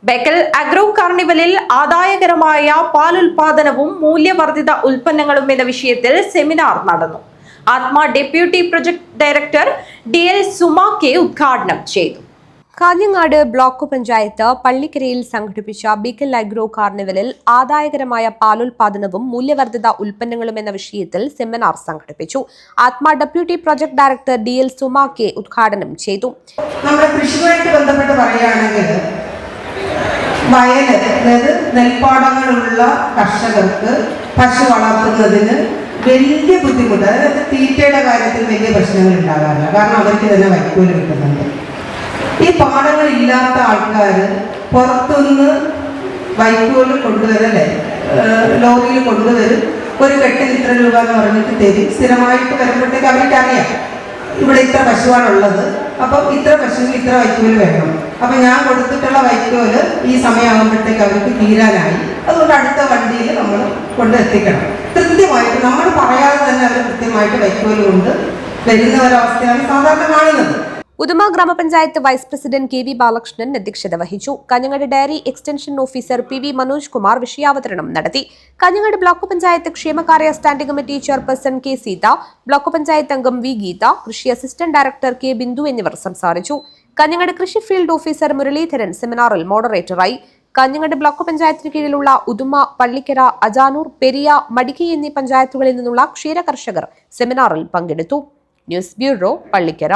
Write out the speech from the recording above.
Bekal agro കാർണിവലിൽ ആദായകരമായ പാലുൽപാദനവും മൂല്യവർദ്ധിത ഉൽപ്പന്നങ്ങളും എന്ന വിഷയത്തിൽ സെമിനാർ നടന്നു. ആത്മ deputy project director DL Suma K ഉദ്ഘാടനം ചെയ്തു. കാഞ്ഞങ്ങാട് ബ്ലോക്ക് പഞ്ചായത്ത് പള്ളിക്കരയിൽ സംഘടിപ്പിച്ച ബേക്കൽ അഗ്രോ കാർണിവലിൽ ആദായകരമായ പാലുൽപാദനവും മൂല്യവർദ്ധിത ഉൽപ്പന്നങ്ങളും എന്ന വിഷയത്തിൽ സെമിനാർ സംഘടിപ്പിച്ചു. ആത്മ deputy project director DL Suma K ഉദ്ഘാടനം ചെയ്തു. നമ്മുടെ കൃഷിയുമായിട്ട് ബന്ധപ്പെട്ട് പറയുകയാണെങ്കിൽ വയല്, അതായത് നെൽപ്പാടങ്ങളുള്ള കർഷകർക്ക് പശു വളർത്തുന്നതിന് വലിയ ബുദ്ധിമുട്ട്, അതായത് തീറ്റയുടെ കാര്യത്തിൽ വലിയ പ്രശ്നങ്ങൾ ഉണ്ടാകാറില്ല. കാരണം അവർക്ക് തന്നെ വൈക്കോല് കിട്ടുന്നുണ്ട്. ഈ പാടങ്ങളില്ലാത്ത ആൾക്കാർ പുറത്തുനിന്ന് വൈക്കോല് കൊണ്ടുവരല്ലേ, ലോറിയിൽ കൊണ്ടുവരും. ഒരു കെട്ടിന് ഇത്ര രൂപ എന്ന് പറഞ്ഞിട്ട് തരും. സ്ഥിരമായിട്ട് വരുമ്പോഴത്തേക്ക് അവർക്കറിയാം ഇവിടെ ഇത്ര പശുവാണുള്ളത്, അപ്പം ഇത്ര പശുവിന് ഇത്ര വൈക്കോല് വേണം. അപ്പം ഞാൻ കൊടുത്തിട്ടുള്ള വൈക്കോല് ഈ സമയമാകുമ്പോഴത്തേക്ക് അവർക്ക് തീരാനായി. അതുകൊണ്ട് അടുത്ത വണ്ടിയിൽ നമ്മൾ കൊണ്ടെത്തിക്കണം. കൃത്യമായിട്ട് നമ്മൾ പറയാതെ തന്നെ അവർ കൃത്യമായിട്ട് വൈക്കോല് കൊണ്ട് വരുന്ന ഒരവസ്ഥയാണ് സാധാരണ കാണുന്നത്. ഉദുമ ഗ്രാമപഞ്ചായത്ത് വൈസ് പ്രസിഡന്റ് KV ബാലകൃഷ്ണൻ അധ്യക്ഷത വഹിച്ചു. Kanhangad dairy extension officer PV Manoj Kumar വിഷയാവതരണം നടത്തി. കാഞ്ഞങ്ങാട് ബ്ലോക്ക് പഞ്ചായത്ത് ക്ഷേമകാര്യ standing committee chairperson K Seetha, block panchayat അംഗം V ഗീത, കൃഷി അസിസ്റ്റന്റ് ഡയറക്ടർ K ബിന്ദു എന്നിവർ സംസാരിച്ചു. കാഞ്ഞങ്ങാട് കൃഷി ഫീൽഡ് ഓഫീസർ മുരളീധരൻ സെമിനാറിൽ മോഡറേറ്ററായി. കാഞ്ഞങ്ങാട് ബ്ലോക്ക് പഞ്ചായത്തിന് കീഴിലുള്ള ഉദുമ, പള്ളിക്കര, അജാനൂർ, പെരിയ, മടിക്കി എന്നീ പഞ്ചായത്തുകളിൽ നിന്നുള്ള ക്ഷീര കർഷകർ സെമിനാറിൽ പങ്കെടുത്തു. News bureau, Pallikkara.